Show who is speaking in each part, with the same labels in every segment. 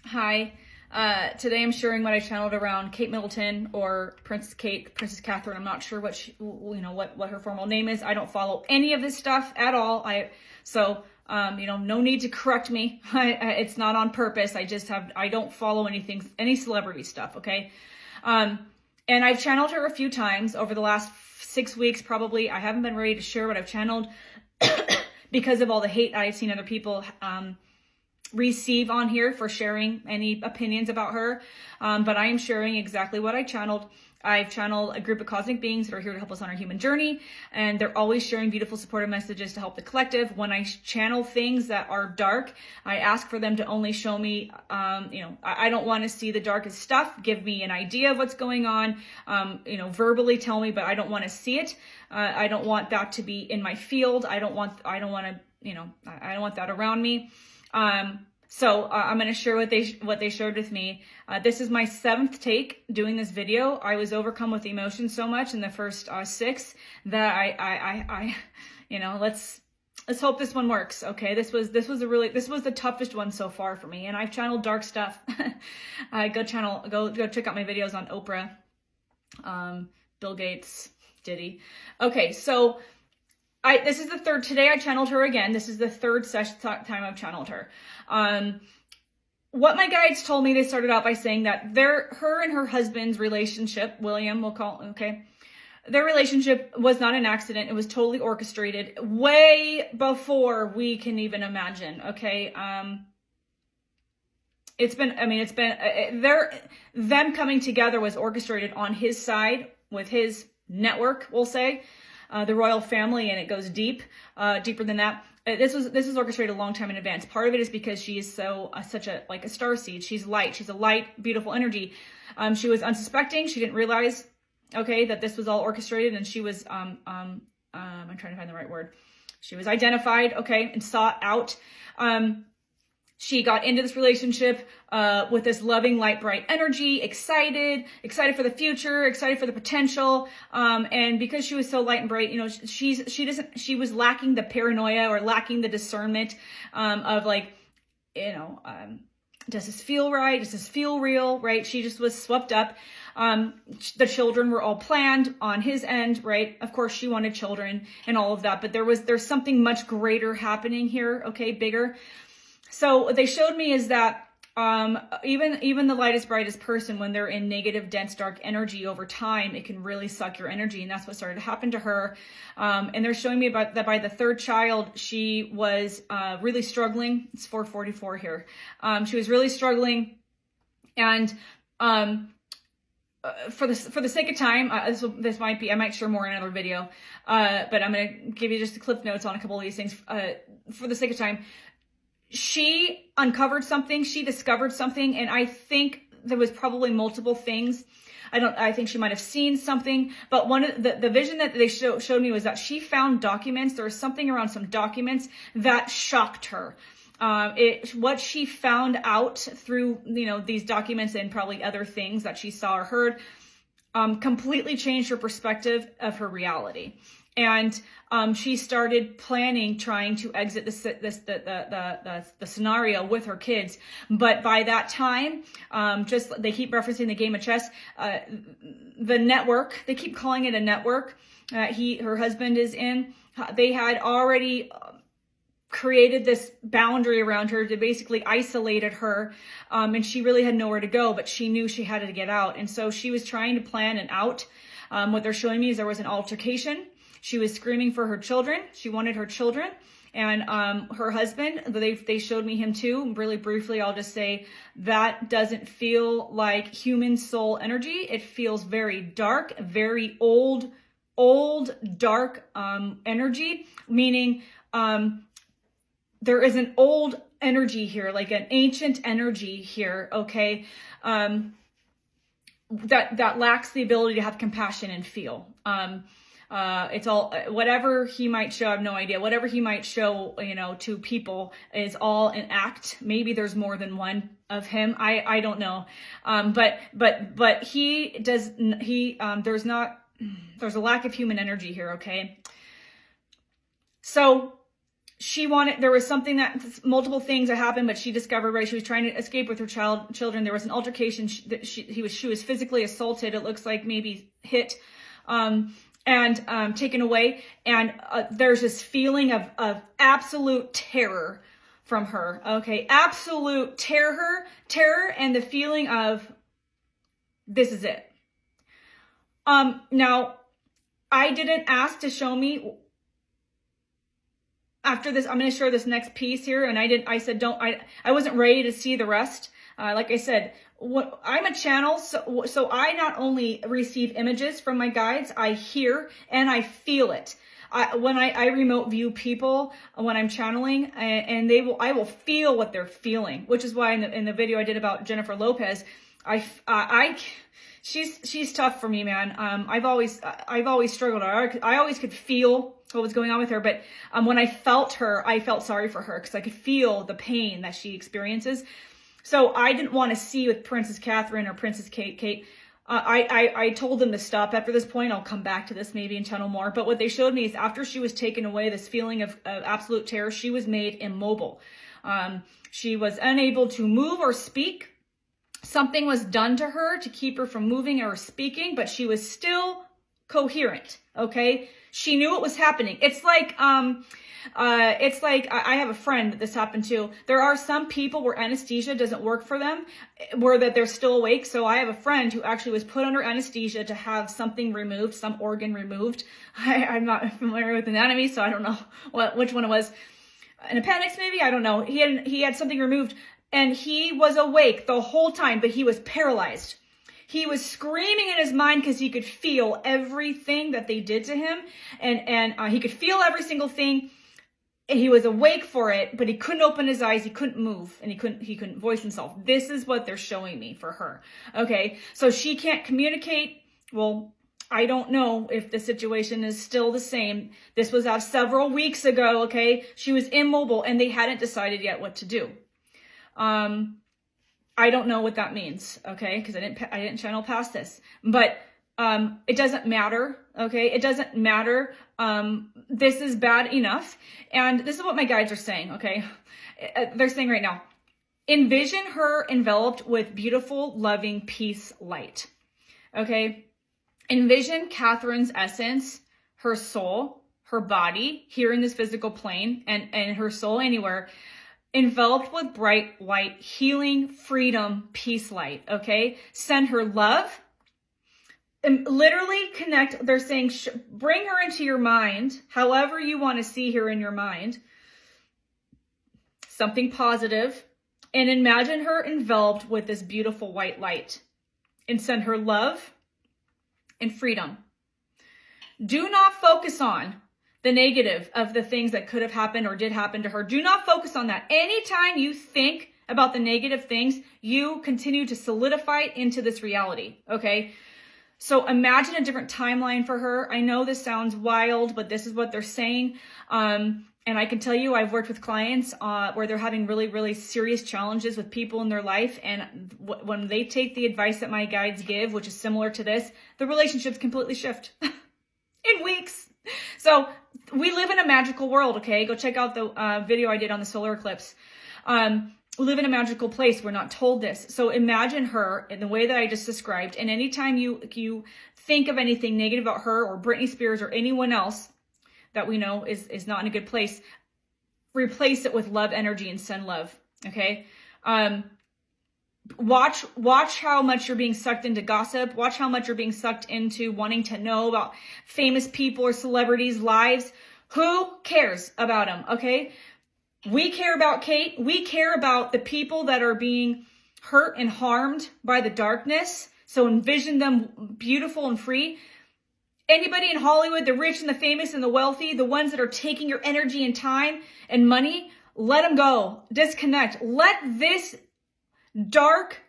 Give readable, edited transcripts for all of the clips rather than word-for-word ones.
Speaker 1: Hi. Today I'm sharing what I channeled around Kate Middleton or Princess Kate, Princess Catherine. I'm not sure what what her formal name is. I don't follow any of this stuff at all. No need to correct me. It's not on purpose. I don't follow any celebrity stuff. Okay. And I've channeled her a few times over the last 6 weeks, probably. I haven't been ready to share what I've channeled because of all the hate I've seen other people, receive on here for sharing any opinions about her. But I am sharing exactly what I channeled. I've channeled a group of cosmic beings that are here to help us on our human journey, and they're always sharing beautiful supportive messages to help the collective. When I channel things that are dark, I ask for them to only show me, I don't want to see the darkest stuff. Give me an idea of what's going on, verbally tell me, but I don't want to see it. I don't want that to be in my field. I don't want that around me. So I'm going to share what they shared with me. This is my 7th take doing this video. I was overcome with emotion so much in the first 6 that let's hope this one works. Okay. This was the toughest one so far for me. And I've channeled dark stuff. Go check out my videos on Oprah, Bill Gates, Diddy. Okay. So this is the third. Today I channeled her again. This is the third time I've channeled her. What my guides told me, they started out by saying that her and her husband's relationship, William, we'll call, okay, their relationship was not an accident. It was totally orchestrated way before we can even imagine. Okay. Them coming together was orchestrated on his side with his network, we'll say. The royal family, and it goes deeper than that. This was orchestrated a long time in advance. Part of it is because she is such a starseed. She's light. She's a light, beautiful energy. She was unsuspecting. She didn't realize, okay, that this was all orchestrated, and she was I'm trying to find the right word. She was identified, okay, and sought out. She got into this relationship with this loving, light, bright energy, excited for the future, excited for the potential. And because she was so light and bright, she was lacking the paranoia or lacking the discernment of does this feel right? Does this feel real? Right? She just was swept up. The children were all planned on his end, right? Of course, she wanted children and all of that, but there's something much greater happening here. Okay, bigger. So what they showed me is that even the lightest, brightest person, when they're in negative, dense, dark energy over time, it can really suck your energy. And that's what started to happen to her. And they're showing me that by the 3rd child, she was really struggling. It's 444 here. She was really struggling. And for the sake of time, I might share more in another video. But I'm going to give you just the cliff notes on a couple of these things for the sake of time. She uncovered something, she discovered something, and I think there was probably multiple things. I think she might have seen something, but one of the vision that they showed me was that she found documents. There was something around some documents that shocked her. What she found out through, these documents and probably other things that she saw or heard, completely changed her perspective of her reality. And she started trying to exit the scenario with her kids. But by that time, they keep referencing the game of chess. The network, they keep calling it a network. Her husband is in. They had already created this boundary around her to basically isolated her, and she really had nowhere to go. But she knew she had to get out, and so she was trying to plan an out. What they're showing me is there was an altercation. She was screaming for her children. She wanted her children. And her husband, they showed me him too. Really briefly, I'll just say that doesn't feel like human soul energy. It feels very dark, very old, dark energy, meaning there is an old energy here, like an ancient energy here, okay, that lacks the ability to have compassion and feel. It's all, whatever he might show, I have no idea. Whatever he might show, to people is all an act. Maybe there's more than one of him. I don't know. But there's a lack of human energy here. Okay. So there was something multiple things that happened, but she discovered, right, she was trying to escape with her children. There was an altercation. She was physically assaulted. It looks like maybe hit, and taken away. And there's this feeling of absolute terror from her. Okay. Absolute terror, and the feeling of, this is it. Now I didn't ask to show me. After this, I'm going to share this next piece here. And I said, I wasn't ready to see the rest. Like I said, I'm a channel. So I not only receive images from my guides, I hear and I feel it. When I remote view people, when I'm channeling, and I will feel what they're feeling, which is why in the video I did about Jennifer Lopez, she's tough for me, man. I've always struggled. I always could feel what was going on with her, but when I felt her, I felt sorry for her because I could feel the pain that she experiences. So I didn't want to see with Princess Catherine or Princess Kate. I told them to stop after this point. I'll come back to this maybe and channel more. But what they showed me is after she was taken away, this feeling of absolute terror, she was made immobile. She was unable to move or speak. Something was done to her to keep her from moving or speaking, but she was still coherent. Okay. She knew what was happening. It's like I have a friend that this happened to. There are some people where anesthesia doesn't work for them, where that they're still awake. So I have a friend who actually was put under anesthesia to have something removed, some organ removed. I'm not familiar with anatomy, so I don't know which one it was. An appendix, maybe? I don't know. He had something removed, and he was awake the whole time, but he was paralyzed. He was screaming in his mind because he could feel everything that they did to him, and he could feel every single thing. And he was awake for it, but he couldn't open his eyes. He couldn't move, and he couldn't voice himself. This is what they're showing me for her. Okay, so she can't communicate. Well, I don't know if the situation is still the same. This was out several weeks ago. Okay, she was immobile, and they hadn't decided yet what to do. I don't know what that means, okay? Because I didn't channel past this, but it doesn't matter, okay? It doesn't matter. This is bad enough, and this is what my guides are saying, okay? They're saying right now, envision her enveloped with beautiful, loving peace light, okay? Envision Catherine's essence, her soul, her body here in this physical plane, and her soul anywhere, enveloped with bright white healing, freedom, peace light, okay? Send her love, and literally connect. They're saying, bring her into your mind, however you want to see her in your mind, something positive, and imagine her enveloped with this beautiful white light, and send her love and freedom. Do not focus on the negative of the things that could have happened or did happen to her. Do not focus on that. Anytime you think about the negative things, you continue to solidify it into this reality, okay? So imagine a different timeline for her. I know this sounds wild, but this is what they're saying. And I can tell you, I've worked with clients where they're having really, really serious challenges with people in their life. And when they take the advice that my guides give, which is similar to this, the relationships completely shift in weeks. So we live in a magical world, okay? Go check out the video I did on the solar eclipse. We live in a magical place. We're not told this. So imagine her in the way that I just described. And anytime you think of anything negative about her or Britney Spears or anyone else that we know is not in a good place, replace it with love energy and send love, okay? Watch how much you're being sucked into gossip. Watch how much you're being sucked into wanting to know about famous people or celebrities' lives. Who cares about them, okay? We care about Kate. We care about the people that are being hurt and harmed by the darkness. So envision them beautiful and free. Anybody in Hollywood, the rich and the famous and the wealthy, the ones that are taking your energy and time and money, let them go. Disconnect. Let this dark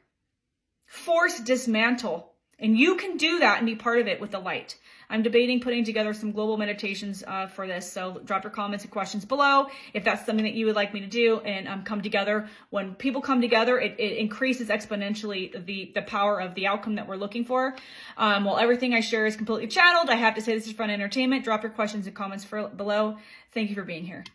Speaker 1: force dismantle. And you can do that and be part of it with the light. I'm debating putting together some global meditations for this. So drop your comments and questions below if that's something that you would like me to do and come together. When people come together, it increases exponentially the power of the outcome that we're looking for. While everything I share is completely channeled, I have to say this is fun entertainment. Drop your questions and comments below. Thank you for being here.